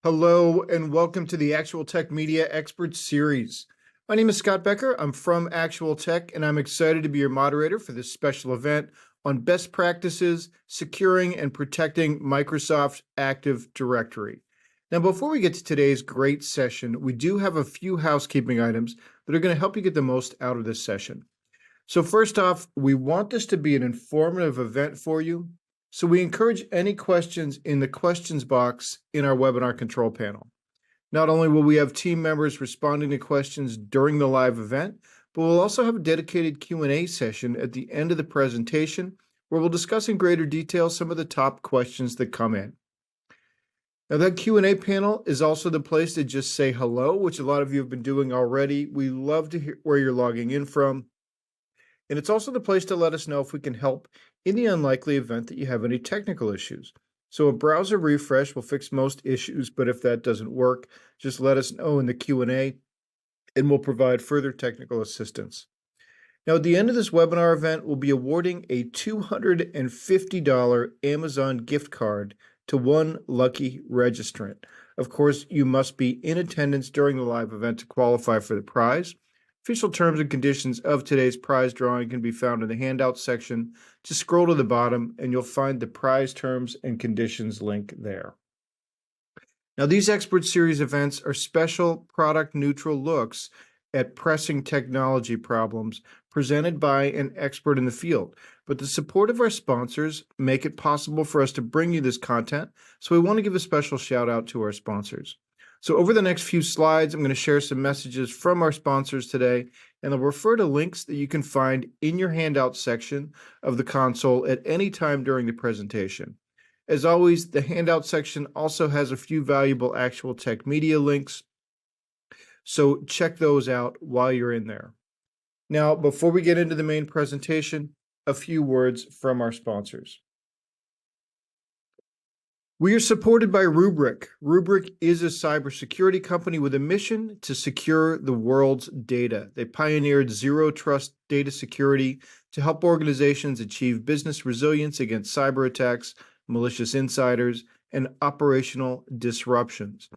Hello and welcome to the Actual Tech Media Expert Series. My name is Scott Becker. I'm from Actual Tech, and I'm excited to be your moderator for this special event on best practices securing and protecting Microsoft Active Directory. Now, before we get to today's great session, we do have a few housekeeping items that are going to help you get the most out of this session. So first off, we want this to be an informative event for you. So we encourage any questions in the questions box in our webinar control panel. Not only will we have team members responding to questions during the live event, but we'll also have a dedicated Q&A session at the end of the presentation where we'll discuss in greater detail some of the top questions that come in. Now that Q&A panel is also the place to just say hello, which a lot of you have been doing already. We love to hear where you're logging in from. And it's also the place to let us know if we can help in the unlikely event that you have any technical issues. So a browser refresh will fix most issues, but if that doesn't work, just let us know in the Q&A and we'll provide further technical assistance. Now, at the end of this webinar event, we'll be awarding a $250 Amazon gift card to one lucky registrant. Of course, you must be in attendance during the live event to qualify for the prize. Official terms and conditions of today's prize drawing can be found in the handout section. Just scroll to the bottom and you'll find the prize terms and conditions link there. Now, these Expert Series events are special product-neutral looks at pressing technology problems presented by an expert in the field. But the support of our sponsors make it possible for us to bring you this content, so we want to give a special shout out to our sponsors. So over the next few slides, I'm going to share some messages from our sponsors today, and I'll refer to links that you can find in your handout section of the console at any time during the presentation. As always, the handout section also has a few valuable Actual Tech Media links, so check those out while you're in there. Now, before we get into the main presentation, a few words from our sponsors. We are supported by Rubrik. Rubrik is a cybersecurity company with a mission to secure the world's data. They pioneered zero trust data security to help organizations achieve business resilience against cyber attacks, malicious insiders, and operational disruptions.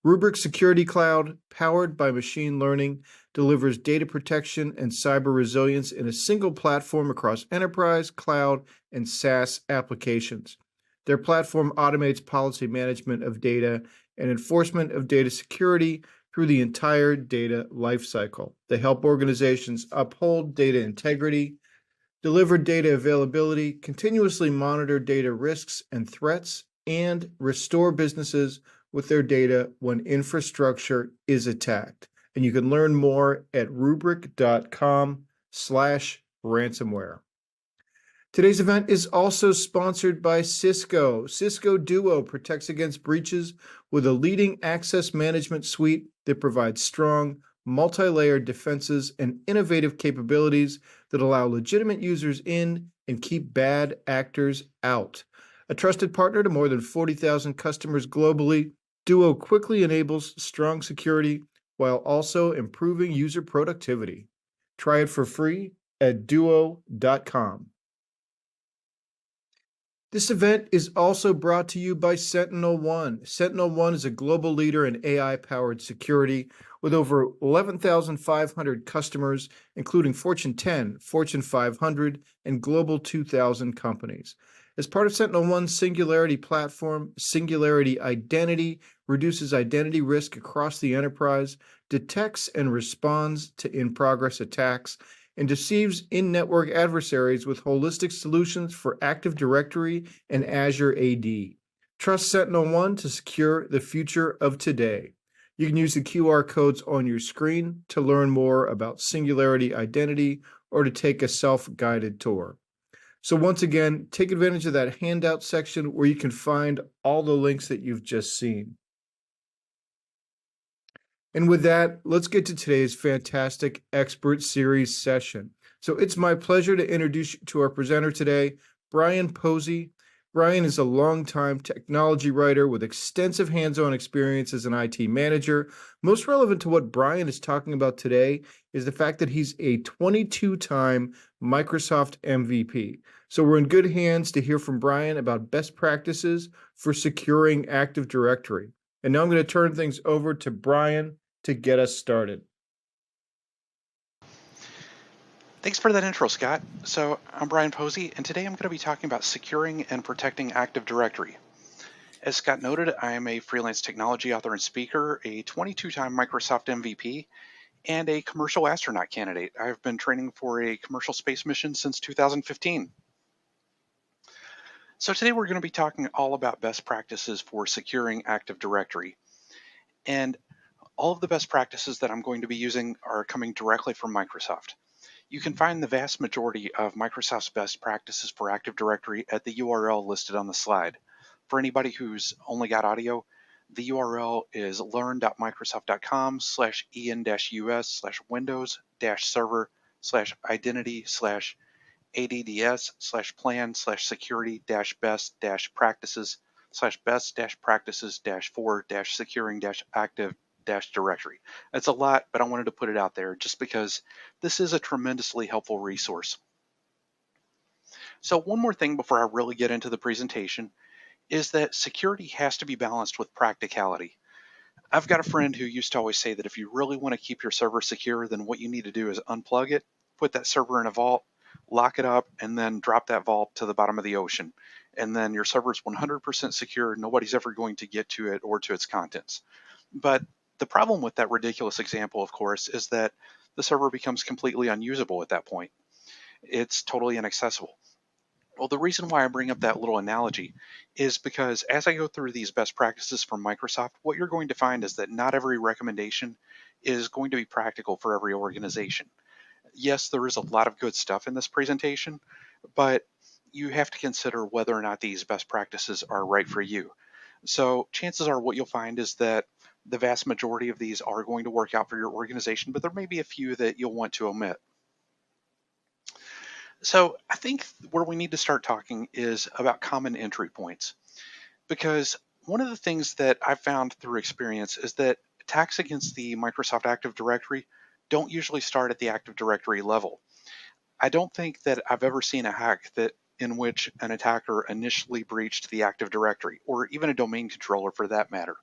Rubrik Security Cloud, powered by machine learning, delivers data protection and cyber resilience in a single platform across enterprise, cloud, and SaaS applications. Their platform automates policy management of data and enforcement of data security through the entire data lifecycle. They help organizations uphold data integrity, deliver data availability, continuously monitor data risks and threats, and restore businesses with their data when infrastructure is attacked. And you can learn more at rubrik.com/ransomware. Today's event is also sponsored by Cisco. Cisco Duo protects against breaches with a leading access management suite that provides strong, multi-layered defenses and innovative capabilities that allow legitimate users in and keep bad actors out. A trusted partner to more than 40,000 customers globally, Duo quickly enables strong security while also improving user productivity. Try it for free at duo.com. This event is also brought to you by SentinelOne. SentinelOne is a global leader in AI-powered security with over 11,500 customers, including Fortune 10, Fortune 500, and Global 2000 companies. As part of SentinelOne's Singularity platform, Singularity Identity reduces identity risk across the enterprise, detects and responds to in-progress attacks, and deceives in-network adversaries with holistic solutions for Active Directory and Azure AD. Trust SentinelOne to secure the future of today. You can use the QR codes on your screen to learn more about Singularity Identity or to take a self-guided tour. So once again, take advantage of that handout section where you can find all the links that you've just seen. And with that, let's get to today's fantastic Expert Series session. So it's my pleasure to introduce you to our presenter today, Brien Posey. Brien is a longtime technology writer with extensive hands-on experience as an IT manager. Most relevant to what Brien is talking about today is the fact that he's a 22-time Microsoft MVP. So we're in good hands to hear from Brien about best practices for securing Active Directory. And now I'm going to turn things over to Brien to get us started. Thanks for that intro, Scott. So, I'm Brien Posey, and today I'm going to be talking about securing and protecting Active Directory. As Scott noted, I am a freelance technology author and speaker, a 22-time Microsoft MVP, and a commercial astronaut candidate. I've been training for a commercial space mission since 2015. So today we're going to be talking all about best practices for securing Active Directory. And all of the best practices that I'm going to be using are coming directly from Microsoft. You can find the vast majority of Microsoft's best practices for Active Directory at the URL listed on the slide. For anybody who's only got audio, the URL is learn.microsoft.com/en-us/windows-server/identity/plan/security-best-practices/best-practices-active-directory. That's a lot, but I wanted to put it out there just because this is a tremendously helpful resource. So one more thing before I really get into the presentation is that security has to be balanced with practicality. I've got a friend who used to always say that if you really want to keep your server secure, then what you need to do is unplug it, put that server in a vault, lock it up, and then drop that vault to the bottom of the ocean. And then your server is 100% secure. Nobody's ever going to get to it or to its contents. But the problem with that ridiculous example, of course, is that the server becomes completely unusable at that point. It's totally inaccessible. Well, the reason why I bring up that little analogy is because as I go through these best practices from Microsoft, what you're going to find is that not every recommendation is going to be practical for every organization. Yes, there is a lot of good stuff in this presentation, but you have to consider whether or not these best practices are right for you. So chances are what you'll find is that the vast majority of these are going to work out for your organization, but there may be a few that you'll want to omit. So I think where we need to start talking is about common entry points, because one of the things that I've found through experience is that attacks against the Microsoft Active Directory don't usually start at the Active Directory level. I don't think that I've ever seen a hack that in which an attacker initially breached the Active Directory, or even a domain controller for that matter.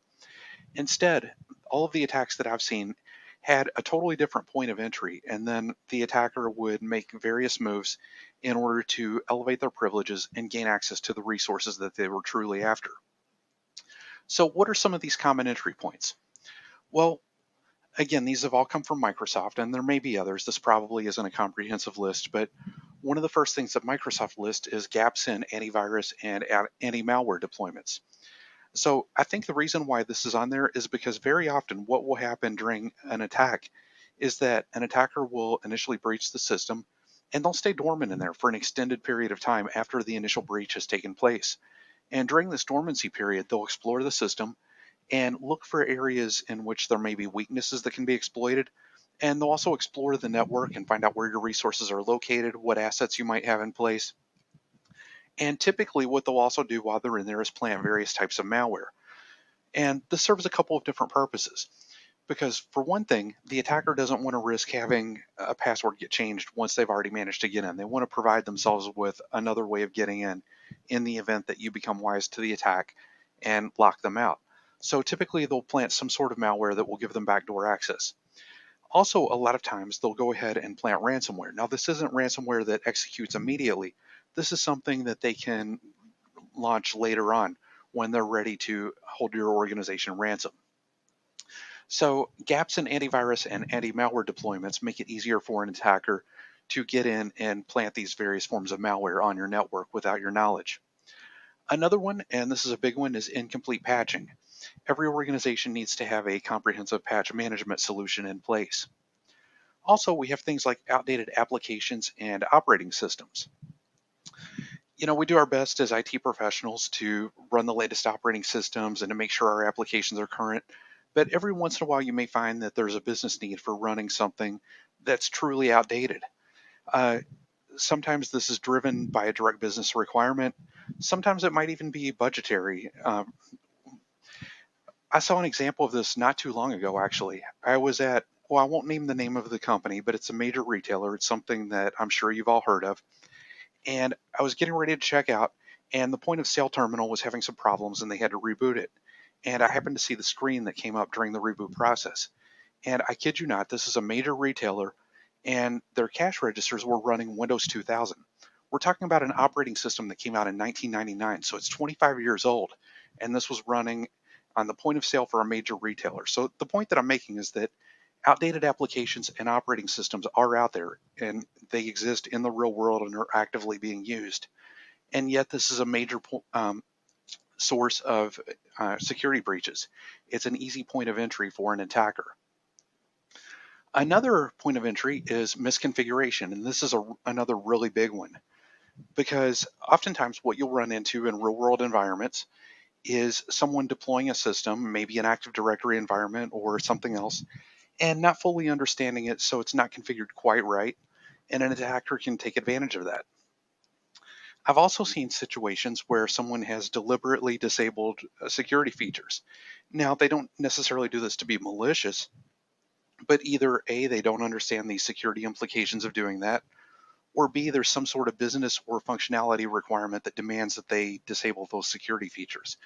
Instead, all of the attacks that I've seen had a totally different point of entry, and then the attacker would make various moves in order to elevate their privileges and gain access to the resources that they were truly after. So what are some of these common entry points? Well, again, these have all come from Microsoft, and there may be others. This probably isn't a comprehensive list, but one of the first things that Microsoft lists is gaps in antivirus and anti-malware deployments. So I think the reason why this is on there is because very often what will happen during an attack is that an attacker will initially breach the system and they'll stay dormant in there for an extended period of time after the initial breach has taken place. And during this dormancy period, they'll explore the system and look for areas in which there may be weaknesses that can be exploited. And they'll also explore the network and find out where your resources are located, what assets you might have in place. And typically what they'll also do while they're in there is plant various types of malware. And this serves a couple of different purposes. Because for one thing, the attacker doesn't want to risk having a password get changed once they've already managed to get in. They want to provide themselves with another way of getting in the event that you become wise to the attack and lock them out. So typically they'll plant some sort of malware that will give them backdoor access. Also, a lot of times they'll go ahead and plant ransomware. Now, this isn't ransomware that executes immediately. This is something that they can launch later on when they're ready to hold your organization ransom. So gaps in antivirus and anti-malware deployments make it easier for an attacker to get in and plant these various forms of malware on your network without your knowledge. Another one, and this is a big one, is incomplete patching. Every organization needs to have a comprehensive patch management solution in place. Also, we have things like outdated applications and operating systems. We do our best as IT professionals to run the latest operating systems and to make sure our applications are current. But every once in a while, you may find that there's a business need for running something that's truly outdated. Uh, Sometimes this is driven by a direct business requirement. Sometimes it might even be budgetary. I saw an example of this not too long ago, actually. I was at, well, I won't name the name of the company, but it's a major retailer. It's something that I'm sure you've all heard of. And I was getting ready to check out, and the point of sale terminal was having some problems and they had to reboot it. and I happened to see the screen that came up during the reboot process. And I kid you not, this is a major retailer, and their cash registers were running Windows 2000. We're talking about an operating system that came out in 1999, so it's 25 years old, and this was running on the point of sale for a major retailer. So the point that I'm making is that outdated applications and operating systems are out there, and they exist in the real world and are actively being used. And yet this is a major source of security breaches. It's an easy point of entry for an attacker. Another point of entry is misconfiguration, and this is another really big one, because oftentimes what you'll run into in real world environments is someone deploying a system, maybe an Active Directory environment or something else, and not fully understanding it, so it's not configured quite right, and an attacker can take advantage of that. I've also seen situations where someone has deliberately disabled security features. Now, they don't necessarily do this to be malicious, but either A, they don't understand the security implications of doing that, or B, there's some sort of business or functionality requirement that demands that they disable those security features.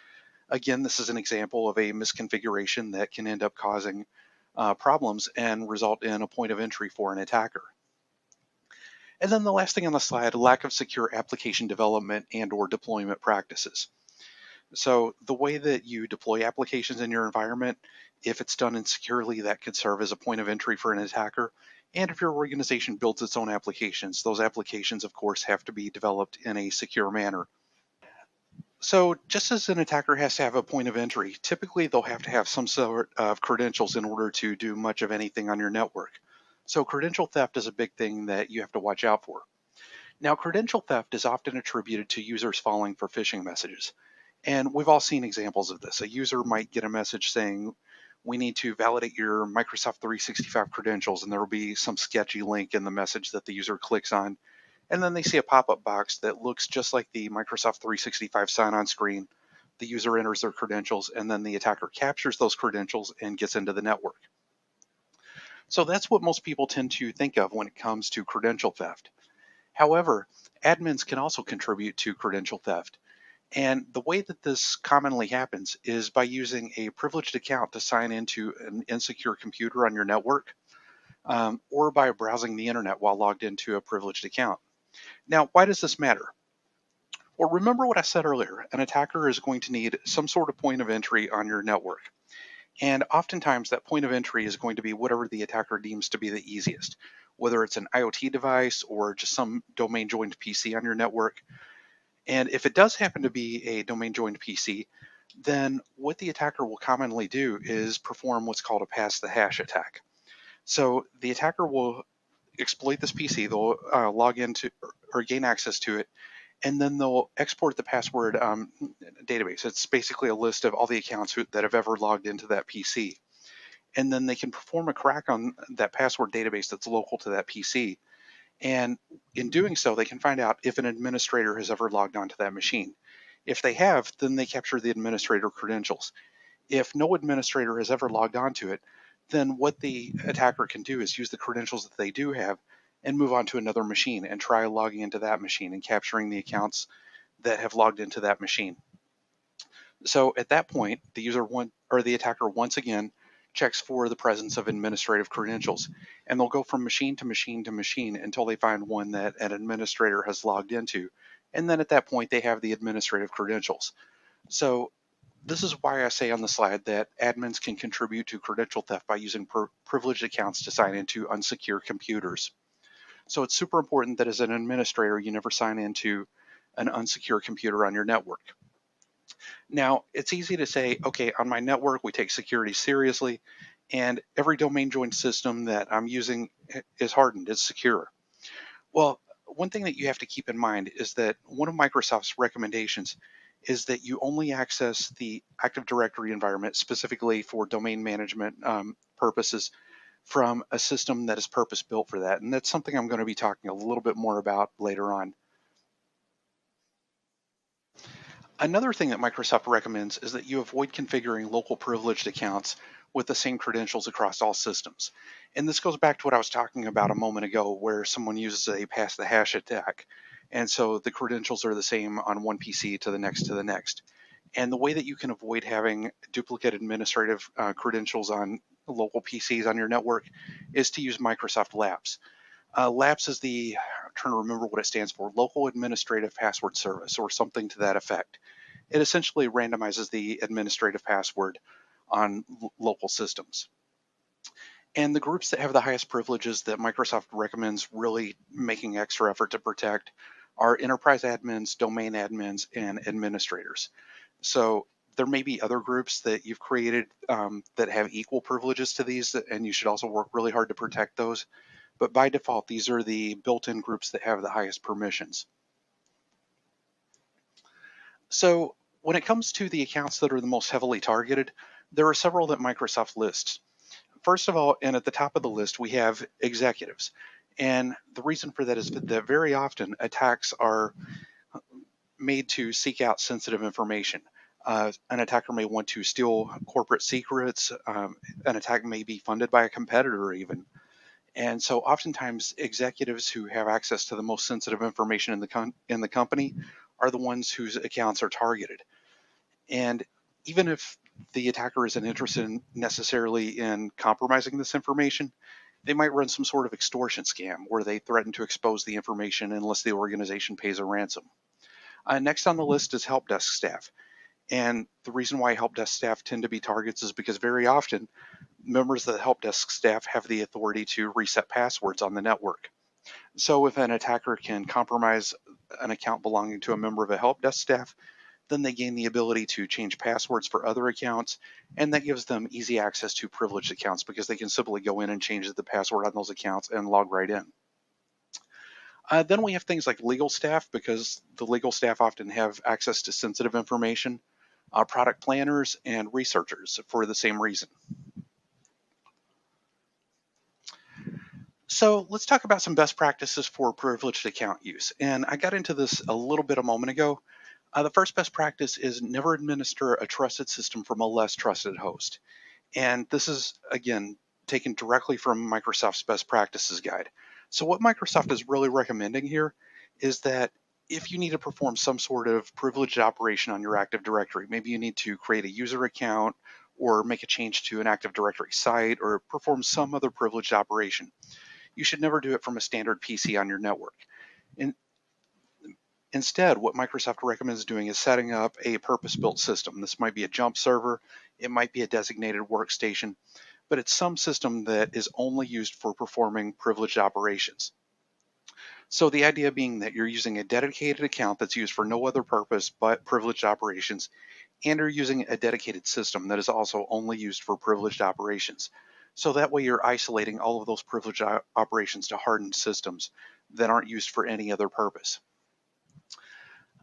Again, this is an example of a misconfiguration that can end up causing problems and result in a point of entry for an attacker. And then the last thing on the slide, lack of secure application development and or deployment practices. So the way that you deploy applications in your environment, if it's done insecurely, that could serve as a point of entry for an attacker. And if your organization builds its own applications, those applications, of course, have to be developed in a secure manner. So just as an attacker has to have a point of entry, typically they'll have to have some sort of credentials in order to do much of anything on your network. So credential theft is a big thing that you have to watch out for. Now, credential theft is often attributed to users falling for phishing messages. And we've all seen examples of this. A user might get a message saying, we need to validate your Microsoft 365 credentials, and there will be some sketchy link in the message that the user clicks on. And then they see a pop-up box that looks just like the Microsoft 365 sign-on screen. The user enters their credentials, and then the attacker captures those credentials and gets into the network. So that's what most people tend to think of when it comes to credential theft. However, admins can also contribute to credential theft. And the way that this commonly happens is by using a privileged account to sign into an insecure computer on your network, or by browsing the internet while logged into a privileged account. Now, why does this matter? Well, remember what I said earlier, an attacker is going to need some sort of point of entry on your network. And oftentimes that point of entry is going to be whatever the attacker deems to be the easiest, whether it's an IoT device or just some domain joined PC on your network. And if it does happen to be a domain joined PC, then what the attacker will commonly do is perform what's called a pass the hash attack. So the attacker will exploit this PC, they'll log into or gain access to it, and then they'll export the password database. It's basically a list of all the accounts that have ever logged into that PC. And then they can perform a crack on that password database that's local to that PC. And in doing so, they can find out if an administrator has ever logged onto that machine. If they have, then they capture the administrator credentials. If no administrator has ever logged onto it, then what the attacker can do is use the credentials that they do have and move on to another machine and try logging into that machine and capturing the accounts that have logged into that machine. So at that point, the attacker once again checks for the presence of administrative credentials, and they'll go from machine to machine to machine until they find one that an administrator has logged into. And then at that point, they have the administrative credentials. So this is why I say on the slide that admins can contribute to credential theft by using privileged accounts to sign into unsecure computers. So it's super important that as an administrator, you never sign into an unsecure computer on your network. Now, it's easy to say, okay, on my network, we take security seriously, and every domain joined system that I'm using is hardened, it's secure. Well, one thing that you have to keep in mind is that one of Microsoft's recommendations is that you only access the Active Directory environment specifically for domain management purposes from a system that is purpose built for that. And that's something I'm going to be talking a little bit more about later on. Another thing that Microsoft recommends is that you avoid configuring local privileged accounts with the same credentials across all systems. And this goes back to what I was talking about a moment ago, where someone uses a pass the hash attack. And so the credentials are the same on one PC to the next to the next. And the way that you can avoid having duplicate administrative credentials on local PCs on your network is to use Microsoft Labs. Labs is I'm trying to remember what it stands for, Local Administrative Password Service, or something to that effect. It essentially randomizes the administrative password on local systems. And the groups that have the highest privileges that Microsoft recommends really making extra effort to protect are enterprise admins, domain admins, and administrators. So there may be other groups that you've created that have equal privileges to these, and you should also work really hard to protect those. But by default, these are the built-in groups that have the highest permissions. So when it comes to the accounts that are the most heavily targeted, there are several that Microsoft lists. First of all, and at the top of the list, we have executives. And the reason for that is that very often attacks are made to seek out sensitive information. An attacker may want to steal corporate secrets. An attack may be funded by a competitor even. And so oftentimes executives who have access to the most sensitive information in the company are the ones whose accounts are targeted. And even if the attacker isn't interested necessarily in compromising this information, they might run some sort of extortion scam where they threaten to expose the information unless the organization pays a ransom. Next on the list is help desk staff. And the reason why help desk staff tend to be targets is because very often members of the help desk staff have the authority to reset passwords on the network. So if an attacker can compromise an account belonging to a member of a help desk staff, then they gain the ability to change passwords for other accounts, and that gives them easy access to privileged accounts because they can simply go in and change the password on those accounts and log right in. Then we have things like legal staff, because the legal staff often have access to sensitive information, product planners, and researchers for the same reason. So let's talk about some best practices for privileged account use. And I got into this a little bit a moment ago. The first best practice is never administer a trusted system from a less trusted host. And this is, again, taken directly from Microsoft's best practices guide. So what Microsoft is really recommending here is that if you need to perform some sort of privileged operation on your Active Directory, maybe you need to create a user account or make a change to an Active Directory site or perform some other privileged operation, you should never do it from a standard PC on your network. And instead, what Microsoft recommends doing is setting up a purpose-built system. This might be a jump server, it might be a designated workstation, but it's some system that is only used for performing privileged operations. So the idea being that you're using a dedicated account that's used for no other purpose but privileged operations, and you're using a dedicated system that is also only used for privileged operations. So that way you're isolating all of those privileged operations to hardened systems that aren't used for any other purpose.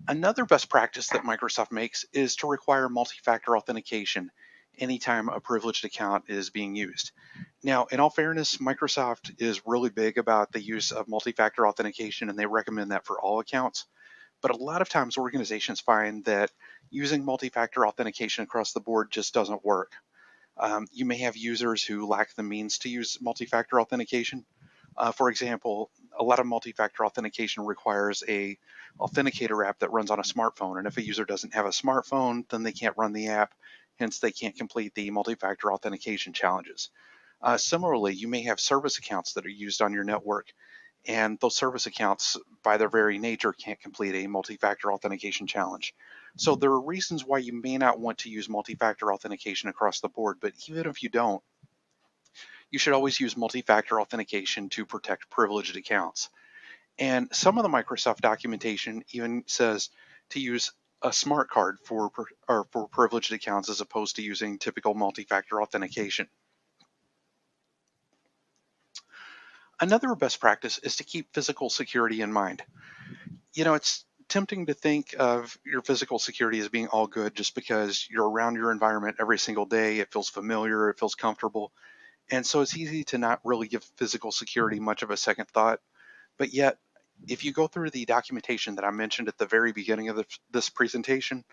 Another best practice that Microsoft makes is to require multi-factor authentication anytime a privileged account is being used. Now, in all fairness, Microsoft is really big about the use of multi-factor authentication, and they recommend that for all accounts. But a lot of times organizations find that using multi-factor authentication across the board just doesn't work. You may have users who lack the means to use multi-factor authentication. For example, a lot of multi-factor authentication requires a authenticator app that runs on a smartphone. And if a user doesn't have a smartphone, then they can't run the app. Hence, they can't complete the multi-factor authentication challenges. Similarly, you may have service accounts that are used on your network, and those service accounts, by their very nature, can't complete a multi-factor authentication challenge. So there are reasons why you may not want to use multi-factor authentication across the board, but even if you don't, you should always use multi-factor authentication to protect privileged accounts. And some of the Microsoft documentation even says to use a smart card for privileged accounts as opposed to using typical multi-factor authentication. Another best practice is to keep physical security in mind. It's tempting to think of your physical security as being all good just because you're around your environment every single day. It feels familiar, it feels comfortable. And so it's easy to not really give physical security much of a second thought. But yet, if you go through the documentation that I mentioned at the very beginning of this presentation,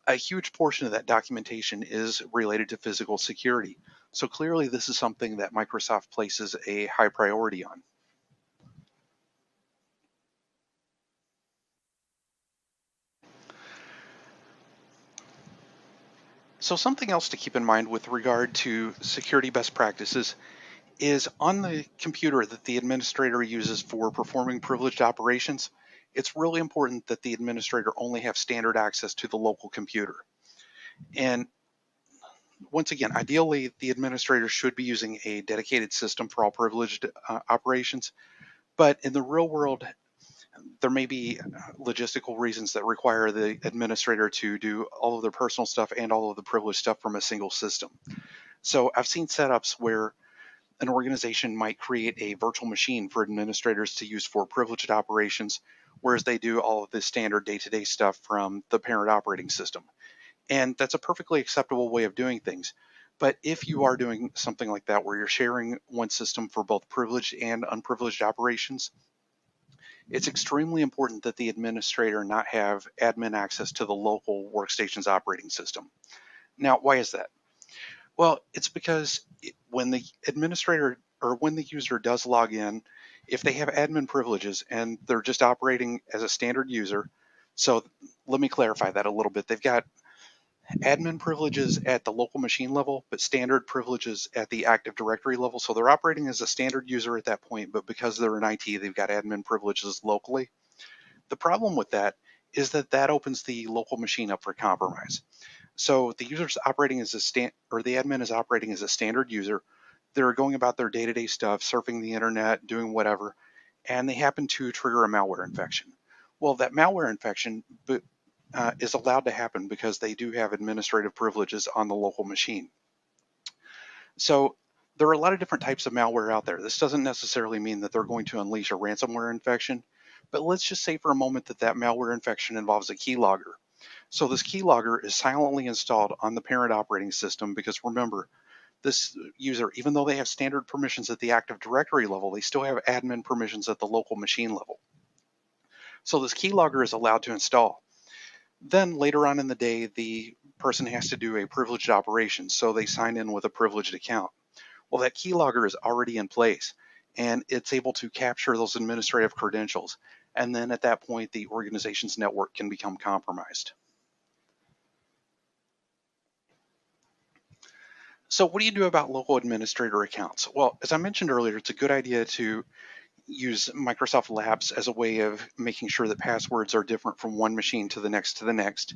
a huge portion of that documentation is related to physical security. So clearly this is something that Microsoft places a high priority on. So something else to keep in mind with regard to security best practices is on the computer that the administrator uses for performing privileged operations, it's really important that the administrator only have standard access to the local computer. And once again, ideally, the administrator should be using a dedicated system for all privileged operations. But in the real world, there may be logistical reasons that require the administrator to do all of their personal stuff and all of the privileged stuff from a single system. So I've seen setups where an organization might create a virtual machine for administrators to use for privileged operations, whereas they do all of the standard day-to-day stuff from the parent operating system. And that's a perfectly acceptable way of doing things. But if you are doing something like that, where you're sharing one system for both privileged and unprivileged operations, it's extremely important that the administrator not have admin access to the local workstation's operating system. Now, why is that? Well, it's because when the administrator or when the user does log in, if they have admin privileges and they're just operating as a standard user, so let me clarify that a little bit. They've got admin privileges at the local machine level, but standard privileges at the Active Directory level. So they're operating as a standard user at that point, but because they're in IT, they've got admin privileges locally. The problem with that is that that opens the local machine up for compromise. So the user's operating as the admin is operating as a standard user. They're going about their day-to-day stuff, surfing the internet, doing whatever, and they happen to trigger a malware infection. Well, that malware infection is allowed to happen because they do have administrative privileges on the local machine. So there are a lot of different types of malware out there. This doesn't necessarily mean that they're going to unleash a ransomware infection, but let's just say for a moment that that malware infection involves a keylogger. So this keylogger is silently installed on the parent operating system because remember, this user, even though they have standard permissions at the Active Directory level, they still have admin permissions at the local machine level. So this keylogger is allowed to install. Then later on in the day, the person has to do a privileged operation, so they sign in with a privileged account. Well, that keylogger is already in place, and it's able to capture those administrative credentials. And then at that point, the organization's network can become compromised. So what do you do about local administrator accounts? Well, as I mentioned earlier, it's a good idea to use Microsoft Labs as a way of making sure that passwords are different from one machine to the next to the next.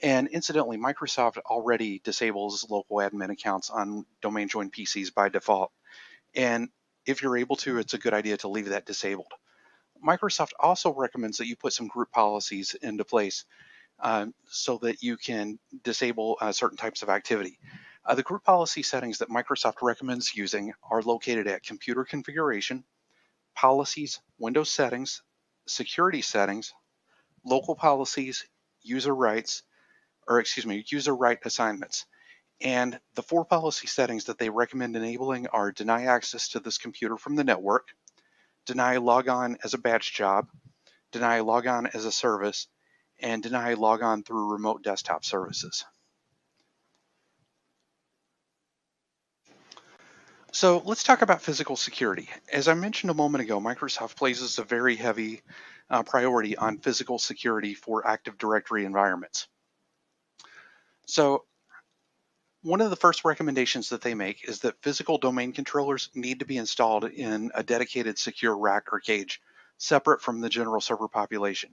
And incidentally, Microsoft already disables local admin accounts on domain joined PCs by default. And if you're able to, it's a good idea to leave that disabled. Microsoft also recommends that you put some group policies into place so that you can disable certain types of activity. The group policy settings that Microsoft recommends using are located at Computer Configuration, Policies, Windows Settings, Security Settings, Local Policies, User Rights, user right assignments. And the 4 policy settings that they recommend enabling are deny access to this computer from the network, deny logon as a batch job, deny logon as a service, and deny logon through remote desktop services. So let's talk about physical security. As I mentioned a moment ago, Microsoft places a very heavy priority on physical security for Active Directory environments. So one of the first recommendations that they make is that physical domain controllers need to be installed in a dedicated secure rack or cage, separate from the general server population.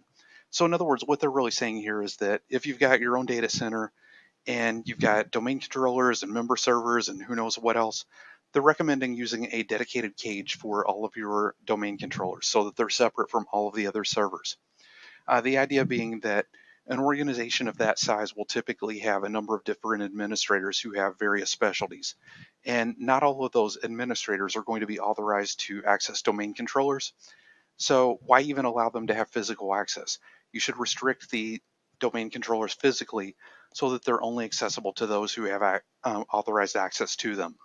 So in other words, what they're really saying here is that if you've got your own data center and you've got domain controllers and member servers and who knows what else, they're recommending using a dedicated cage for all of your domain controllers so that they're separate from all of the other servers. The idea being that an organization of that size will typically have a number of different administrators who have various specialties. And not all of those administrators are going to be authorized to access domain controllers. So why even allow them to have physical access? You should restrict the domain controllers physically so that they're only accessible to those who have authorized access to them.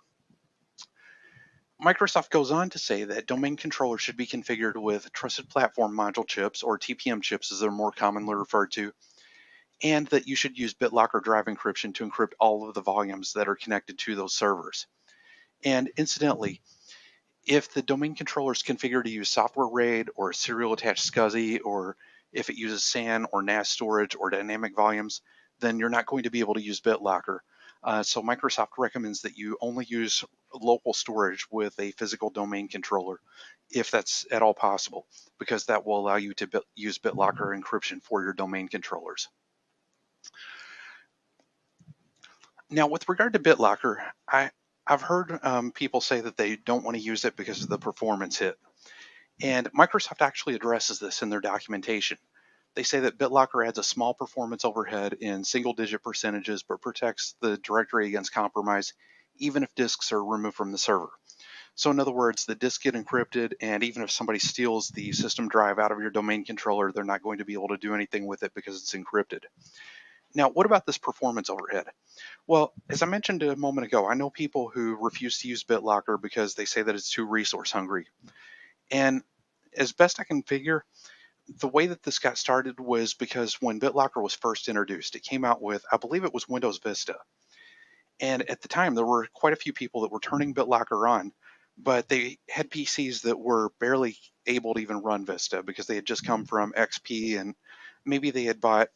Microsoft goes on to say that domain controllers should be configured with Trusted Platform Module chips, or TPM chips as they're more commonly referred to, and that you should use BitLocker drive encryption to encrypt all of the volumes that are connected to those servers. And incidentally, if the domain controller is configured to use software RAID or serial attached SCSI, or if it uses SAN or NAS storage or dynamic volumes, then you're not going to be able to use BitLocker. So Microsoft recommends that you only use local storage with a physical domain controller, if that's at all possible, because that will allow you to use BitLocker encryption for your domain controllers. Now, with regard to BitLocker, I've heard people say that they don't want to use it because of the performance hit. And Microsoft actually addresses this in their documentation. They say that BitLocker adds a small performance overhead in single-digit percentages, but protects the directory against compromise, even if disks are removed from the server. So in other words, the disks get encrypted, and even if somebody steals the system drive out of your domain controller, they're not going to be able to do anything with it because it's encrypted. Now, what about this performance overhead? Well, as I mentioned a moment ago, I know people who refuse to use BitLocker because they say that it's too resource hungry. And as best I can figure, the way that this got started was because when BitLocker was first introduced, it came out with, I believe it was Windows Vista. And at the time, there were quite a few people that were turning BitLocker on, but they had PCs that were barely able to even run Vista because they had just come from XP, and maybe they had bought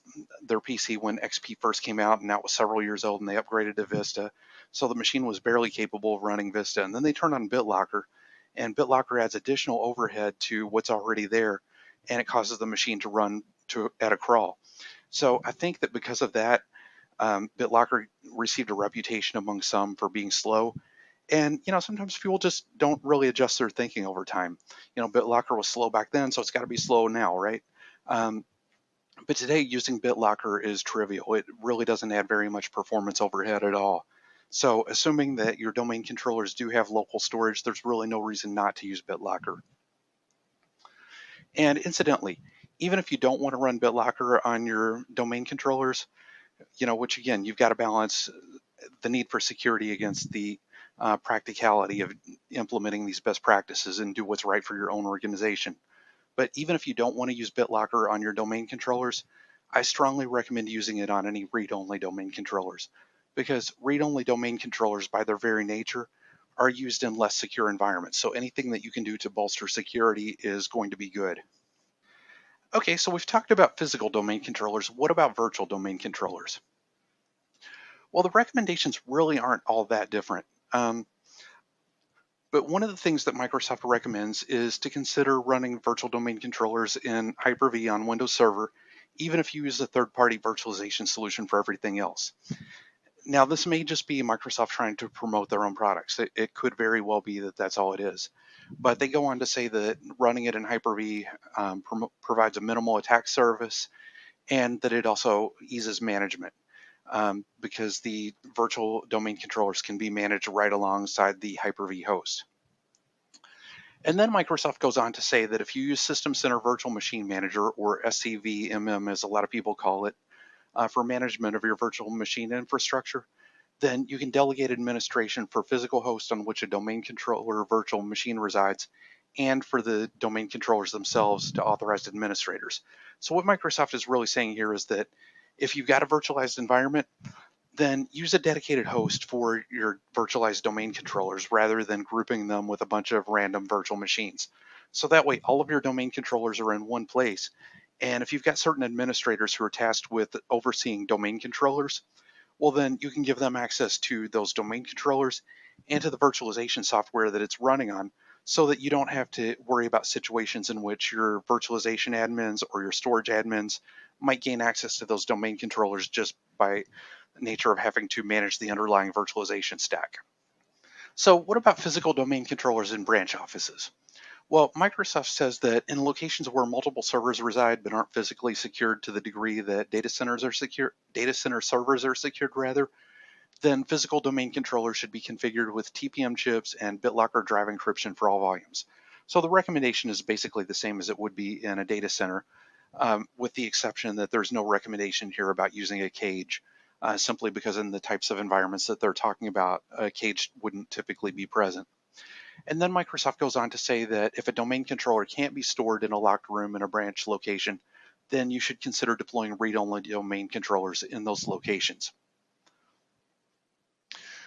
their PC when XP first came out and now it was several years old and they upgraded to Vista. So the machine was barely capable of running Vista. And then they turned on BitLocker, and BitLocker adds additional overhead to what's already there, and it causes the machine to run at a crawl. So I think that because of that, BitLocker received a reputation among some for being slow. And sometimes people just don't really adjust their thinking over time. BitLocker was slow back then, so it's got to be slow now, right? But today, using BitLocker is trivial. It really doesn't add very much performance overhead at all. So assuming that your domain controllers do have local storage, there's really no reason not to use BitLocker. And incidentally, even if you don't want to run BitLocker on your domain controllers, which again, you've got to balance the need for security against the practicality of implementing these best practices and do what's right for your own organization. But even if you don't want to use BitLocker on your domain controllers, I strongly recommend using it on any read-only domain controllers, because read-only domain controllers, by their very nature, are used in less secure environments. So anything that you can do to bolster security is going to be good. Okay, so we've talked about physical domain controllers. What about virtual domain controllers? Well, the recommendations really aren't all that different. But one of the things that Microsoft recommends is to consider running virtual domain controllers in Hyper-V on Windows Server, even if you use a third-party virtualization solution for everything else. Now, this may just be Microsoft trying to promote their own products. It could very well be that that's all it is. But they go on to say that running it in Hyper-V provides a minimal attack surface, and that it also eases management. Because the virtual domain controllers can be managed right alongside the Hyper-V host. And then Microsoft goes on to say that if you use System Center Virtual Machine Manager, or SCVMM as a lot of people call it, for management of your virtual machine infrastructure, then you can delegate administration for physical hosts on which a domain controller virtual machine resides, and for the domain controllers themselves to authorized administrators. So what Microsoft is really saying here is that if you've got a virtualized environment, then use a dedicated host for your virtualized domain controllers rather than grouping them with a bunch of random virtual machines. So that way, all of your domain controllers are in one place. And if you've got certain administrators who are tasked with overseeing domain controllers, well, then you can give them access to those domain controllers and to the virtualization software that it's running on, so that you don't have to worry about situations in which your virtualization admins or your storage admins might gain access to those domain controllers just by nature of having to manage the underlying virtualization stack. So what about physical domain controllers in branch offices? Well, Microsoft says that in locations where multiple servers reside but aren't physically secured to the degree that data center servers are secured rather, then physical domain controllers should be configured with TPM chips and BitLocker drive encryption for all volumes. So the recommendation is basically the same as it would be in a data center, with the exception that there's no recommendation here about using a cage, simply because in the types of environments that they're talking about, a cage wouldn't typically be present. And then Microsoft goes on to say that if a domain controller can't be stored in a locked room in a branch location, then you should consider deploying read-only domain controllers in those locations.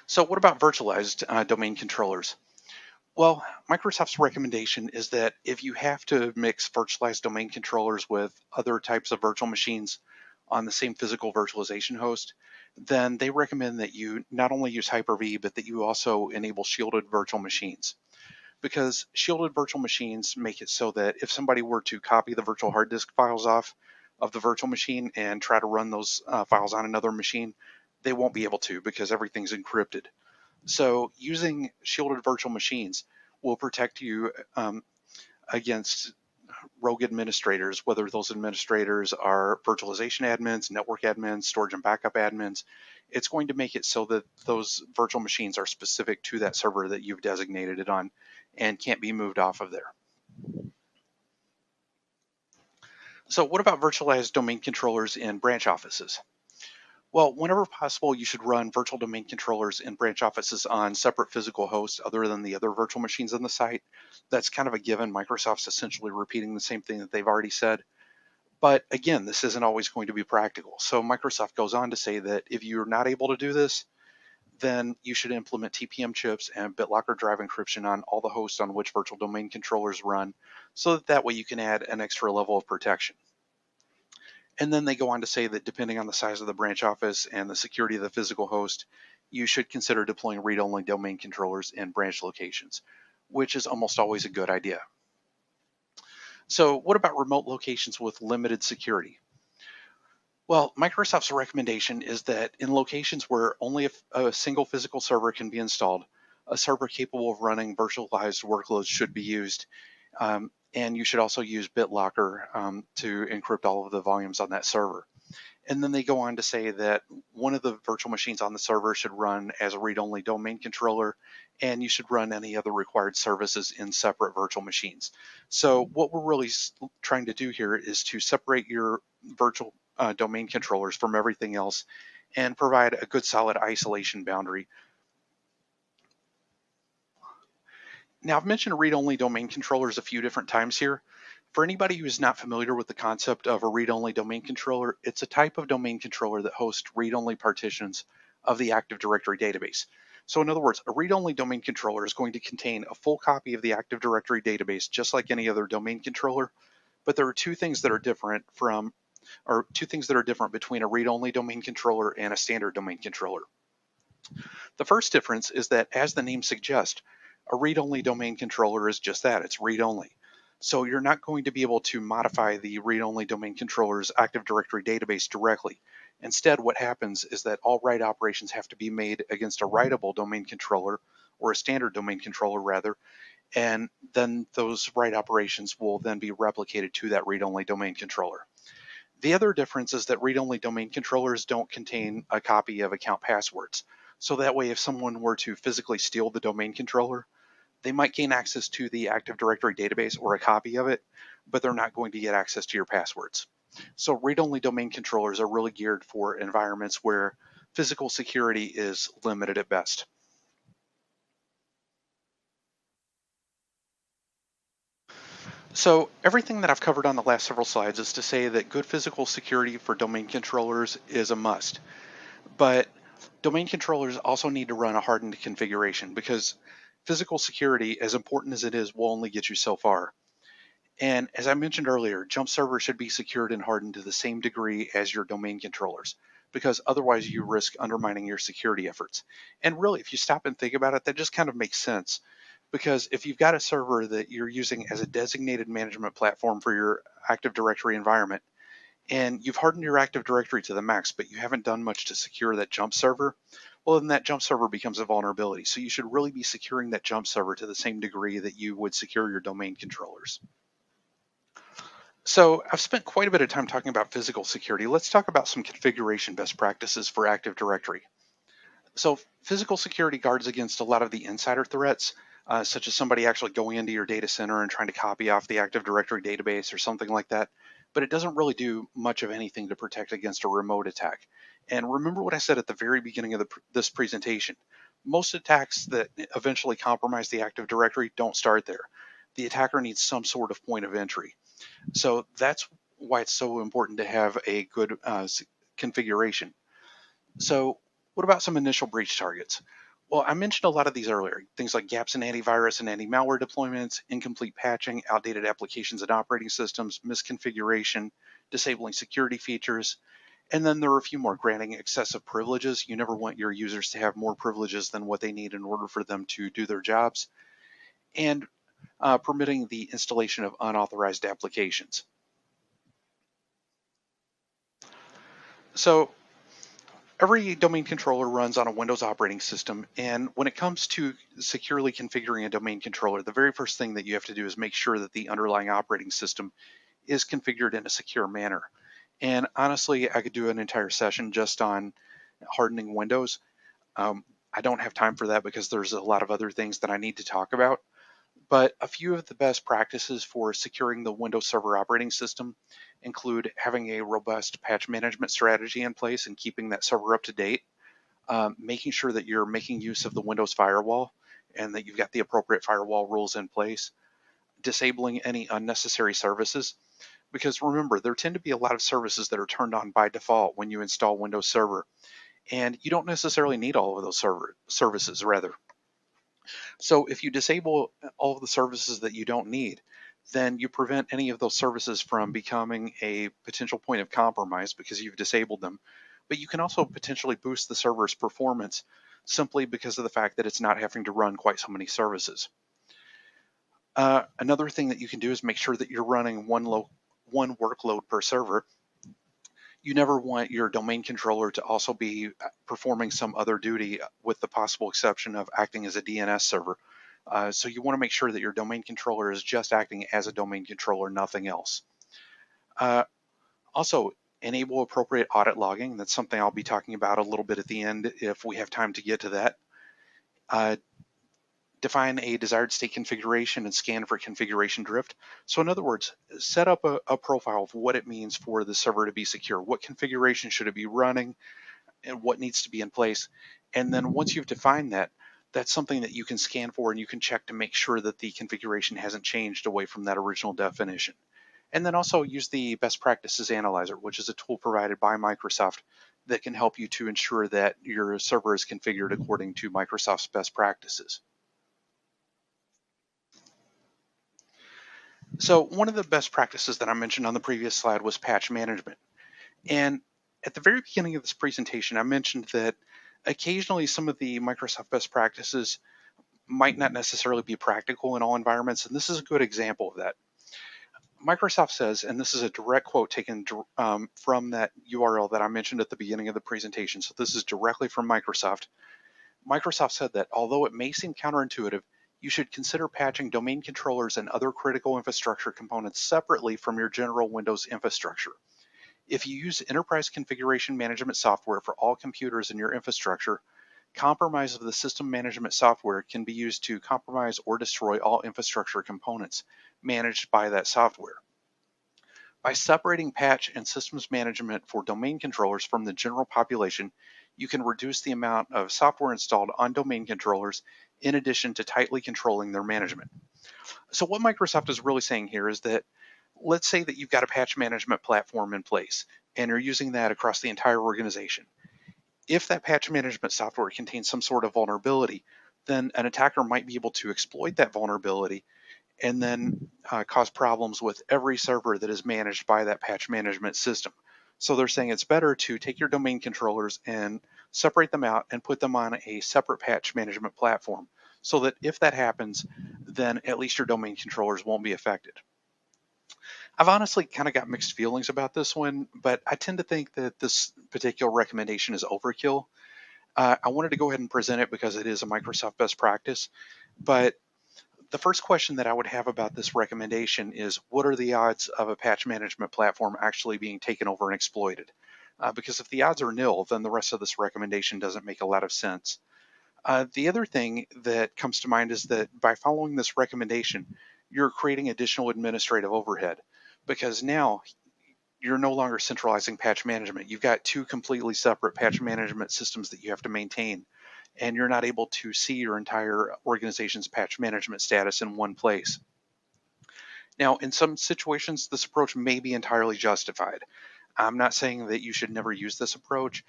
So what about virtualized domain controllers? Well, Microsoft's recommendation is that if you have to mix virtualized domain controllers with other types of virtual machines on the same physical virtualization host, then they recommend that you not only use Hyper-V, but that you also enable shielded virtual machines. Because shielded virtual machines make it so that if somebody were to copy the virtual hard disk files off of the virtual machine and try to run those files on another machine, they won't be able to because everything's encrypted. So using shielded virtual machines will protect you against rogue administrators, whether those administrators are virtualization admins, network admins, storage and backup admins. It's going to make it so that those virtual machines are specific to that server that you've designated it on and can't be moved off of there. So what about virtualized domain controllers in branch offices? Well, whenever possible, you should run virtual domain controllers in branch offices on separate physical hosts other than the other virtual machines on the site. That's kind of a given. Microsoft's essentially repeating the same thing that they've already said. But again, this isn't always going to be practical. So Microsoft goes on to say that if you're not able to do this, then you should implement TPM chips and BitLocker drive encryption on all the hosts on which virtual domain controllers run, so that way you can add an extra level of protection. And then they go on to say that depending on the size of the branch office and the security of the physical host, you should consider deploying read-only domain controllers in branch locations, which is almost always a good idea. So what about remote locations with limited security? Well, Microsoft's recommendation is that in locations where only a single physical server can be installed, a server capable of running virtualized workloads should be used. And you should also use BitLocker to encrypt all of the volumes on that server. And then they go on to say that one of the virtual machines on the server should run as a read-only domain controller, and you should run any other required services in separate virtual machines. So what we're really trying to do here is to separate your virtual domain controllers from everything else and provide a good solid isolation boundary. Now, I've mentioned read-only domain controllers a few different times here. For anybody who is not familiar with the concept of a read-only domain controller, it's a type of domain controller that hosts read-only partitions of the Active Directory database. So in other words, a read-only domain controller is going to contain a full copy of the Active Directory database, just like any other domain controller. But there are two things that are different between a read-only domain controller and a standard domain controller. The first difference is that, as the name suggests, a read-only domain controller is just that, it's read-only. So you're not going to be able to modify the read-only domain controller's Active Directory database directly. Instead, what happens is that all write operations have to be made against a writable domain controller, or a standard domain controller rather, and then those write operations will then be replicated to that read-only domain controller. The other difference is that read-only domain controllers don't contain a copy of account passwords. So that way, if someone were to physically steal the domain controller, they might gain access to the Active Directory database or a copy of it, but they're not going to get access to your passwords. So read-only domain controllers are really geared for environments where physical security is limited at best. So everything that I've covered on the last several slides is to say that good physical security for domain controllers is a must. But domain controllers also need to run a hardened configuration, because physical security, as important as it is, will only get you so far. And as I mentioned earlier, jump servers should be secured and hardened to the same degree as your domain controllers, because otherwise you risk undermining your security efforts. And really, if you stop and think about it, that just kind of makes sense. Because if you've got a server that you're using as a designated management platform for your Active Directory environment, and you've hardened your Active Directory to the max, but you haven't done much to secure that jump server, well, then that jump server becomes a vulnerability. So you should really be securing that jump server to the same degree that you would secure your domain controllers. So I've spent quite a bit of time talking about physical security. Let's talk about some configuration best practices for Active Directory. So physical security guards against a lot of the insider threats, such as somebody actually going into your data center and trying to copy off the Active Directory database or something like that. But it doesn't really do much of anything to protect against a remote attack. And remember what I said at the very beginning of this presentation. Most attacks that eventually compromise the Active Directory don't start there. The attacker needs some sort of point of entry. So that's why it's so important to have a good configuration. So what about some initial breach targets? Well, I mentioned a lot of these earlier, things like gaps in antivirus and anti-malware deployments, incomplete patching, outdated applications and operating systems, misconfiguration, disabling security features. And then there are a few more: granting excessive privileges. You never want your users to have more privileges than what they need in order for them to do their jobs. And permitting the installation of unauthorized applications. So every domain controller runs on a Windows operating system, and when it comes to securely configuring a domain controller, the very first thing that you have to do is make sure that the underlying operating system is configured in a secure manner. And honestly, I could do an entire session just on hardening Windows. I don't have time for that because there's a lot of other things that I need to talk about. But a few of the best practices for securing the Windows Server operating system include having a robust patch management strategy in place and keeping that server up to date, making sure that you're making use of the Windows firewall and that you've got the appropriate firewall rules in place, disabling any unnecessary services. Because remember, there tend to be a lot of services that are turned on by default when you install Windows Server, and you don't necessarily need all of those services, rather. So if you disable all of the services that you don't need, then you prevent any of those services from becoming a potential point of compromise because you've disabled them. But you can also potentially boost the server's performance simply because of the fact that it's not having to run quite so many services. Another thing that you can do is make sure that you're running one workload per server. You never want your domain controller to also be performing some other duty, with the possible exception of acting as a DNS server. So you want to make sure that your domain controller is just acting as a domain controller, nothing else. Also, enable appropriate audit logging. That's something I'll be talking about a little bit at the end if we have time to get to that. Define a desired state configuration and scan for configuration drift. So in other words, set up a profile of what it means for the server to be secure. What configuration should it be running and what needs to be in place? And then once you've defined that, that's something that you can scan for and you can check to make sure that the configuration hasn't changed away from that original definition. And then also use the best practices analyzer, which is a tool provided by Microsoft that can help you to ensure that your server is configured according to Microsoft's best practices. So one of the best practices that I mentioned on the previous slide was patch management. And at the very beginning of this presentation, I mentioned that occasionally some of the Microsoft best practices might not necessarily be practical in all environments, and this is a good example of that. Microsoft says, and this is a direct quote taken from that URL that I mentioned at the beginning of the presentation, so this is directly from Microsoft. Microsoft said that although it may seem counterintuitive, you should consider patching domain controllers and other critical infrastructure components separately from your general Windows infrastructure. If you use enterprise configuration management software for all computers in your infrastructure, compromise of the system management software can be used to compromise or destroy all infrastructure components managed by that software. By separating patch and systems management for domain controllers from the general population, you can reduce the amount of software installed on domain controllers in addition to tightly controlling their management. So what Microsoft is really saying here is that, let's say that you've got a patch management platform in place and you're using that across the entire organization. If that patch management software contains some sort of vulnerability, then an attacker might be able to exploit that vulnerability and then cause problems with every server that is managed by that patch management system. So they're saying it's better to take your domain controllers and separate them out and put them on a separate patch management platform so that if that happens, then at least your domain controllers won't be affected. I've honestly kind of got mixed feelings about this one, but I tend to think that this particular recommendation is overkill. I wanted to go ahead and present it because it is a Microsoft best practice, but the first question that I would have about this recommendation is, what are the odds of a patch management platform actually being taken over and exploited? Because if the odds are nil, then the rest of this recommendation doesn't make a lot of sense. The other thing that comes to mind is that by following this recommendation, you're creating additional administrative overhead, because now you're no longer centralizing patch management. You've got two completely separate patch management systems that you have to maintain, and you're not able to see your entire organization's patch management status in one place. Now, in some situations, this approach may be entirely justified. I'm not saying that you should never use this approach,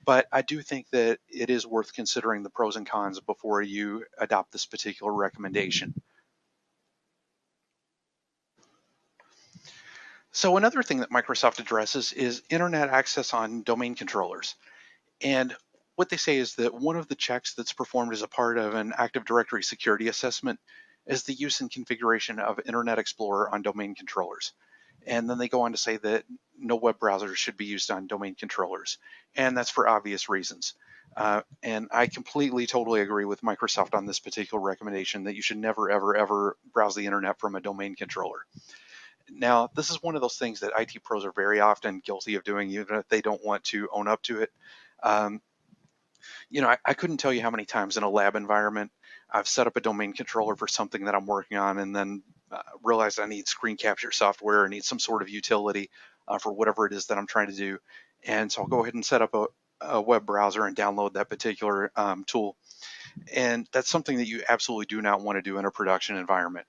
but I do think that it is worth considering the pros and cons before you adopt this particular recommendation. So another thing that Microsoft addresses is internet access on domain controllers. And what they say is that one of the checks that's performed as a part of an Active Directory security assessment is the use and configuration of Internet Explorer on domain controllers. And then they go on to say that no web browsers should be used on domain controllers. And that's for obvious reasons. And I completely, totally agree with Microsoft on this particular recommendation that you should never, ever, ever browse the internet from a domain controller. Now, this is one of those things that IT pros are very often guilty of doing, even if they don't want to own up to it. Um, I couldn't tell you how many times in a lab environment I've set up a domain controller for something that I'm working on and then realized I need screen capture software or need some sort of utility for whatever it is that I'm trying to do. And so I'll go ahead and set up a web browser and download that particular tool. And that's something that you absolutely do not want to do in a production environment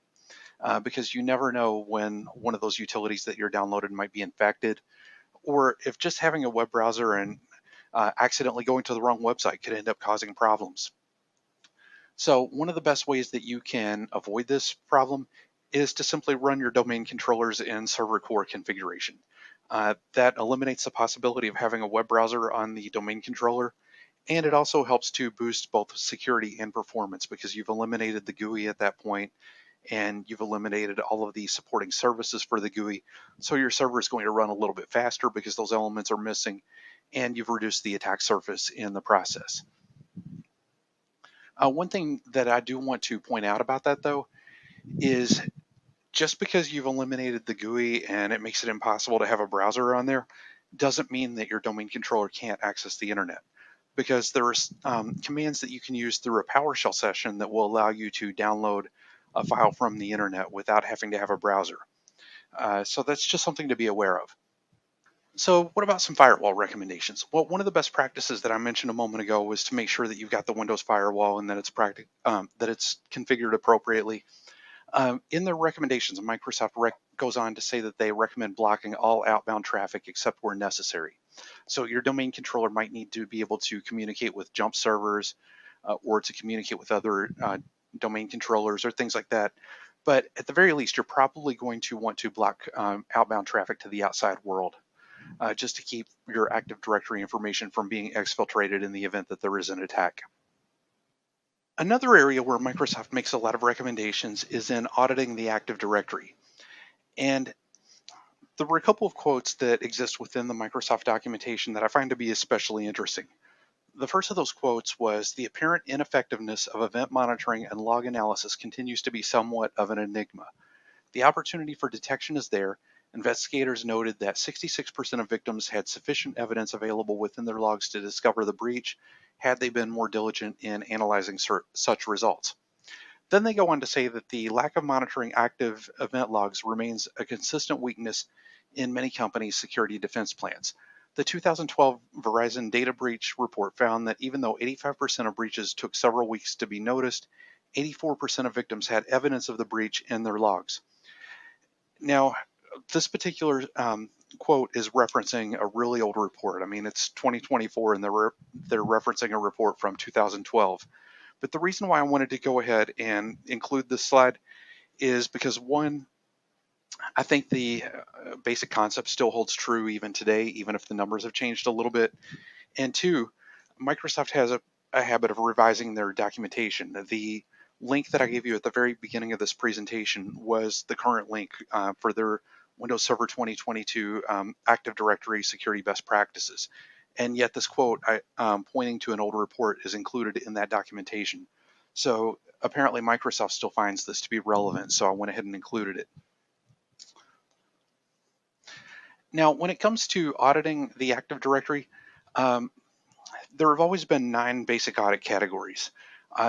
because you never know when one of those utilities that you're downloaded might be infected, or if just having a web browser and accidentally going to the wrong website could end up causing problems. So one of the best ways that you can avoid this problem is to simply run your domain controllers in server core configuration. That eliminates the possibility of having a web browser on the domain controller, and it also helps to boost both security and performance because you've eliminated the GUI at that point and you've eliminated all of the supporting services for the GUI. So your server is going to run a little bit faster because those elements are missing, and you've reduced the attack surface in the process. One thing that I do want to point out about that, though, is just because you've eliminated the GUI and it makes it impossible to have a browser on there, doesn't mean that your domain controller can't access the internet. Because there's commands that you can use through a PowerShell session that will allow you to download a file from the internet without having to have a browser. So that's just something to be aware of. So what about some firewall recommendations? Well, one of the best practices that I mentioned a moment ago was to make sure that you've got the Windows firewall and that it's configured appropriately. In their recommendations, Microsoft goes on to say that they recommend blocking all outbound traffic except where necessary. So your domain controller might need to be able to communicate with jump servers or to communicate with other domain controllers or things like that. But at the very least, you're probably going to want to block outbound traffic to the outside world just to keep your Active Directory information from being exfiltrated in the event that there is an attack. Another area where Microsoft makes a lot of recommendations is in auditing the Active Directory. And there were a couple of quotes that exist within the Microsoft documentation that I find to be especially interesting. The first of those quotes was, "The apparent ineffectiveness of event monitoring and log analysis continues to be somewhat of an enigma. The opportunity for detection is there. Investigators noted that 66% of victims had sufficient evidence available within their logs to discover the breach had they been more diligent in analyzing such results." Then they go on to say that the lack of monitoring active event logs remains a consistent weakness in many companies' security defense plans. The 2012 Verizon data breach report found that even though 85% of breaches took several weeks to be noticed, 84% of victims had evidence of the breach in their logs. Now, this particular quote is referencing a really old report. I mean, it's 2024 and they're referencing a report from 2012. But the reason why I wanted to go ahead and include this slide is because, one, I think the basic concept still holds true even today, even if the numbers have changed a little bit. And two, Microsoft has a habit of revising their documentation. The link that I gave you at the very beginning of this presentation was the current link for their Windows Server 2022 Active Directory security best practices. And yet this quote pointing to an old report is included in that documentation. So apparently Microsoft still finds this to be relevant, so I went ahead and included it. Now, when it comes to auditing the Active Directory, there have always been 9 basic audit categories.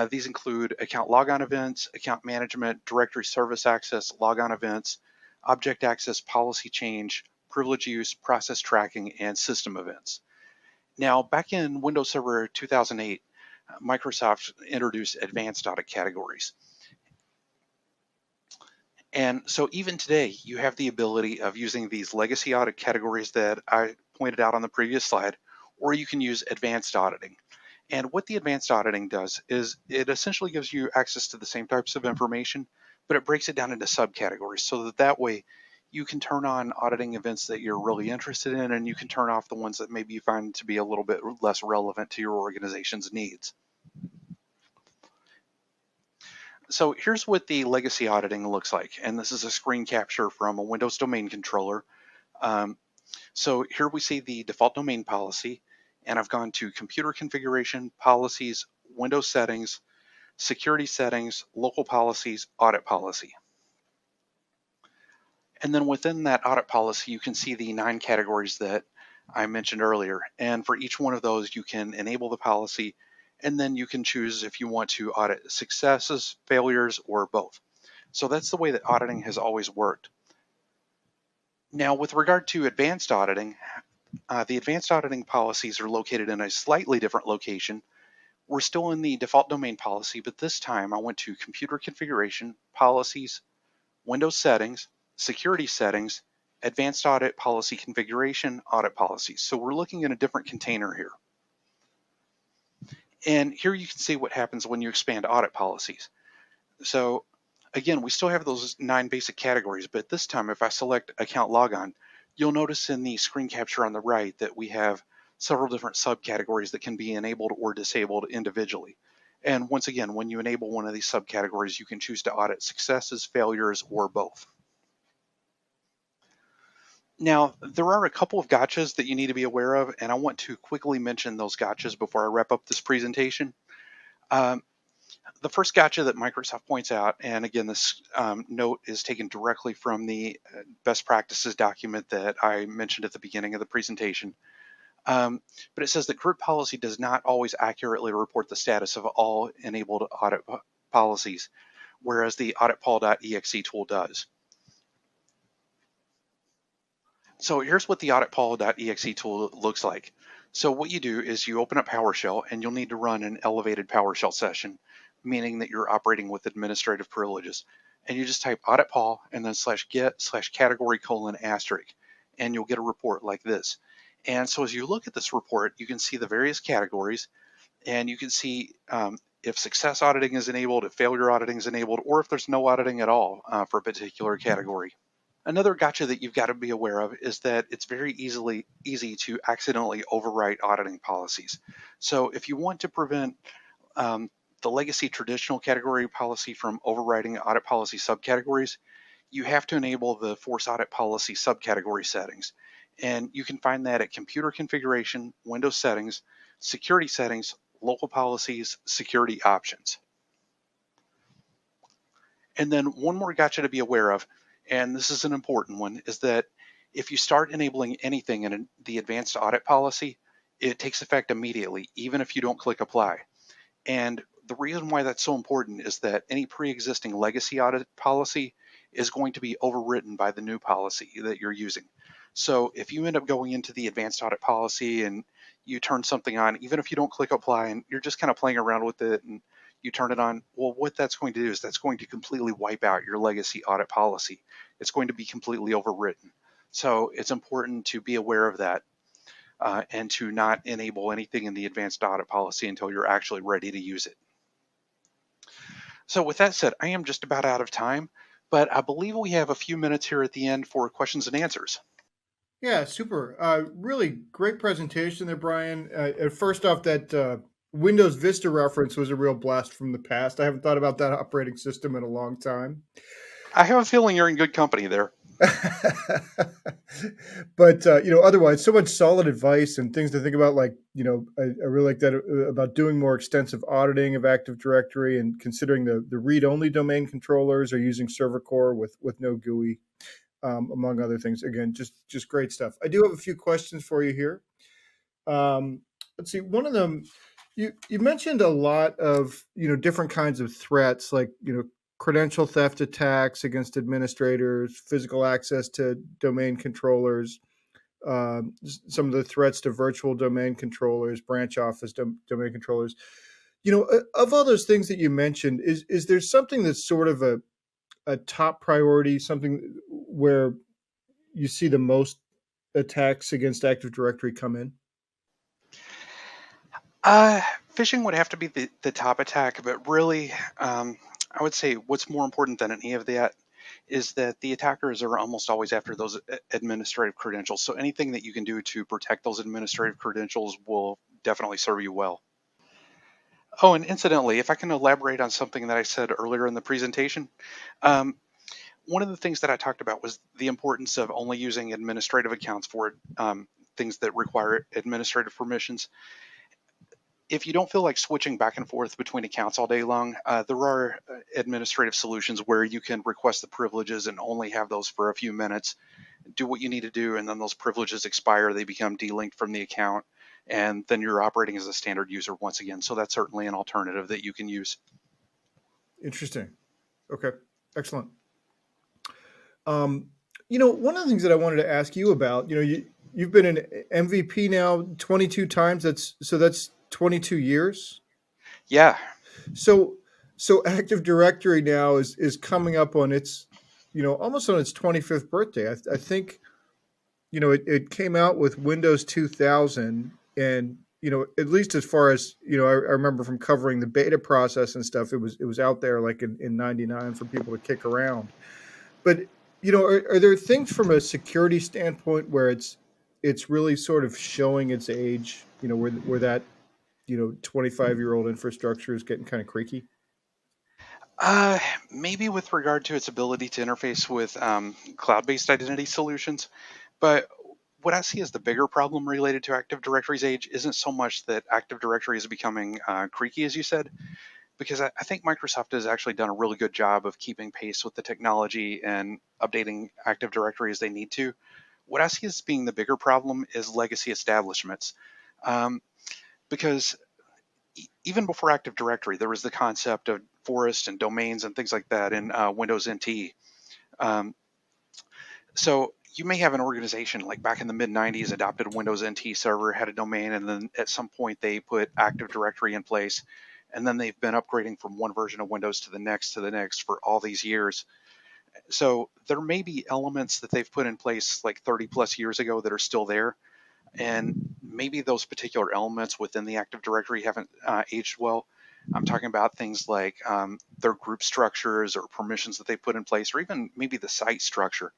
These include account logon events, account management, directory service access, logon events, object access, policy change, privilege use, process tracking, and system events. Now, back in Windows Server 2008, Microsoft introduced advanced audit categories. And so even today, you have the ability of using these legacy audit categories that I pointed out on the previous slide, or you can use advanced auditing. And what the advanced auditing does is it essentially gives you access to the same types of information, but it breaks it down into subcategories so that way you can turn on auditing events that you're really interested in, and you can turn off the ones that maybe you find to be a little bit less relevant to your organization's needs. So here's what the legacy auditing looks like, and this is a screen capture from a Windows domain controller. So here we see the default domain policy, and I've gone to computer configuration, policies, Windows settings, security settings, local policies, audit policy. And then within that audit policy, you can see the 9 categories that I mentioned earlier. And for each one of those, you can enable the policy, and then you can choose if you want to audit successes, failures, or both. So that's the way that auditing has always worked. Now, with regard to advanced auditing, the advanced auditing policies are located in a slightly different location. We're still in the default domain policy, but this time I went to computer configuration, policies, Windows settings, security settings, advanced audit policy configuration, audit policies. So we're looking at a different container here. And here you can see what happens when you expand audit policies. So again, we still have those 9 basic categories, but this time if I select account logon, you'll notice in the screen capture on the right that we have several different subcategories that can be enabled or disabled individually. And once again, when you enable one of these subcategories, you can choose to audit successes, failures, or both. Now, there are a couple of gotchas that you need to be aware of, and I want to quickly mention those gotchas before I wrap up this presentation. The first gotcha that Microsoft points out, and again, this note is taken directly from the best practices document that I mentioned at the beginning of the presentation, but it says that group policy does not always accurately report the status of all enabled audit policies, whereas the auditpol.exe tool does. So here's what the auditpol.exe tool looks like. So what you do is you open up PowerShell, and you'll need to run an elevated PowerShell session, meaning that you're operating with administrative privileges. And you just type auditpol and then /get/category : asterisk, and you'll get a report like this. And so as you look at this report, you can see the various categories, and you can see if success auditing is enabled, if failure auditing is enabled, or if there's no auditing at all for a particular category. Another gotcha that you've got to be aware of is that it's very easy to accidentally overwrite auditing policies. So if you want to prevent the legacy traditional category policy from overwriting audit policy subcategories, you have to enable the force audit policy subcategory settings. And you can find that at computer configuration, Windows settings, security settings, local policies, security options. And then one more gotcha to be aware of, and this is an important one, is that if you start enabling anything in the advanced audit policy, it takes effect immediately, even if you don't click apply. And the reason why that's so important is that any pre-existing legacy audit policy is going to be overwritten by the new policy that you're using. So if you end up going into the advanced audit policy and you turn something on, even if you don't click apply and you're just kind of playing around with it and you turn it on, well, what that's going to do is that's going to completely wipe out your legacy audit policy. It's going to be completely overwritten. So it's important to be aware of that and to not enable anything in the advanced audit policy until you're actually ready to use it. So with that said, I am just about out of time, but I believe we have a few minutes here at the end for questions and answers. Yeah, super. Really great presentation there, Brien. First off, that Windows Vista reference was a real blast from the past. I haven't thought about that operating system in a long time. I have a feeling you're in good company there. But otherwise, so much solid advice and things to think about. Like, I really like that about doing more extensive auditing of Active Directory and considering the read-only domain controllers or using server core with no GUI. Among other things. Again, just great stuff. I do have a few questions for you here. Let's see. One of them, you mentioned a lot of different kinds of threats, like credential theft attacks against administrators, physical access to domain controllers, some of the threats to virtual domain controllers, branch office domain controllers. Of all those things that you mentioned, is there something that's sort of a top priority, something where you see the most attacks against Active Directory come in? Phishing would have to be the top attack, but really, I would say what's more important than any of that is that the attackers are almost always after those administrative credentials. So anything that you can do to protect those administrative credentials will definitely serve you well. Oh, and incidentally, if I can elaborate on something that I said earlier in the presentation, um, one of the things that I talked about was the importance of only using administrative accounts for things that require administrative permissions. If you don't feel like switching back and forth between accounts all day long, there are administrative solutions where you can request the privileges and only have those for a few minutes, do what you need to do, and then those privileges expire, they become delinked from the account, and then you're operating as a standard user once again. So that's certainly an alternative that you can use. Interesting. Okay, excellent. One of the things that I wanted to ask you about, you've been an MVP now 22 times. That's 22 years. Yeah. So Active Directory now is coming up on its, almost on its 25th birthday. I think, it came out with Windows 2000, and at least as far as I remember from covering the beta process and stuff, it was out there like in '99 for people to kick around. But are there things from a security standpoint where it's really sort of showing its age? Where that 25-year-old infrastructure is getting kind of creaky. Maybe with regard to its ability to interface with cloud-based identity solutions, but what I see as the bigger problem related to Active Directory's age isn't so much that Active Directory is becoming creaky, as you said, because I think Microsoft has actually done a really good job of keeping pace with the technology and updating Active Directory as they need to. What I see as being the bigger problem is legacy establishments, because even before Active Directory, there was the concept of forest and domains and things like that in Windows NT. So you may have an organization like back in the mid 90s adopted a Windows NT server, had a domain, and then at some point they put Active Directory in place. And then they've been upgrading from one version of Windows to the next for all these years. So there may be elements that they've put in place like 30 plus years ago that are still there. And maybe those particular elements within the Active Directory haven't aged well. I'm talking about things like their group structures or permissions that they put in place, or even maybe the site structure.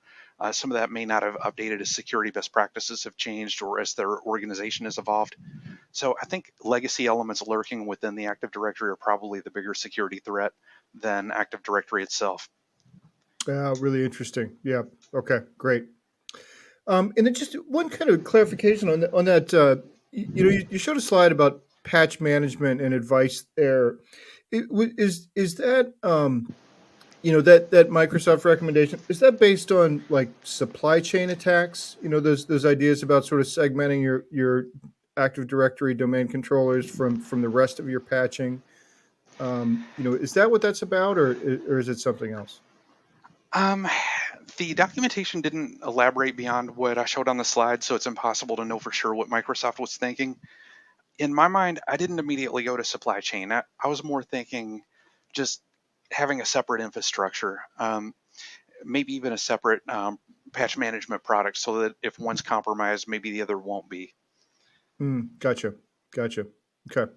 Some of that may not have updated as security best practices have changed or as their organization has evolved. So I think legacy elements lurking within the Active Directory are probably the bigger security threat than Active Directory itself. Really interesting. Yeah. Okay. Great. And then just one kind of clarification on that. You showed a slide about patch management and advice there. Is that that Microsoft recommendation, is that based on like supply chain attacks? Those ideas about sort of segmenting your Active Directory domain controllers from the rest of your patching. Is that what that's about, or is it something else? The documentation didn't elaborate beyond what I showed on the slide, so it's impossible to know for sure what Microsoft was thinking. In my mind, I didn't immediately go to supply chain. I was more thinking just having a separate infrastructure, maybe even a separate patch management product, so that if one's compromised, maybe the other won't be. Gotcha. Okay.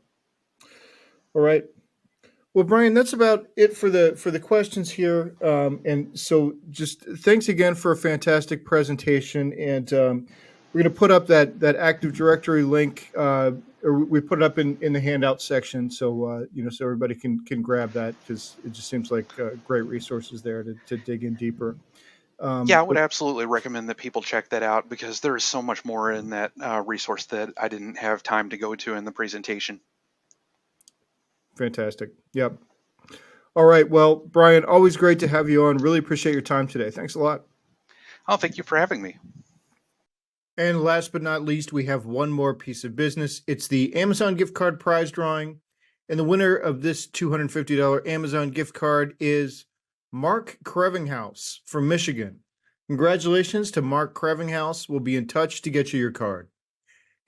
All right. Well, Brien, that's about it for the questions here. And so just thanks again for a fantastic presentation. And we're going to put up that Active Directory link, or we put it up in the handout section, so so everybody can grab that, because it just seems like great resources there to dig in deeper. Yeah, I would absolutely recommend that people check that out, because there is so much more in that resource that I didn't have time to go to in the presentation. Fantastic. Yep. All right. Well, Brien, always great to have you on. Really appreciate your time today. Thanks a lot. Oh, thank you for having me. And last but not least, we have one more piece of business. It's the Amazon gift card prize drawing. And the winner of this $250 Amazon gift card is Mark Krevinghouse from Michigan. Congratulations to Mark Krevinghouse. We'll be in touch to get you your card.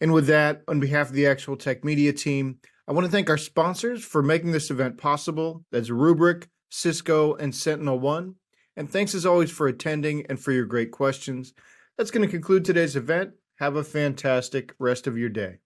And with that, on behalf of the Actual Tech Media team, I want to thank our sponsors for making this event possible. That's Rubrik, Cisco, and SentinelOne. And thanks as always for attending and for your great questions. That's going to conclude today's event. Have a fantastic rest of your day.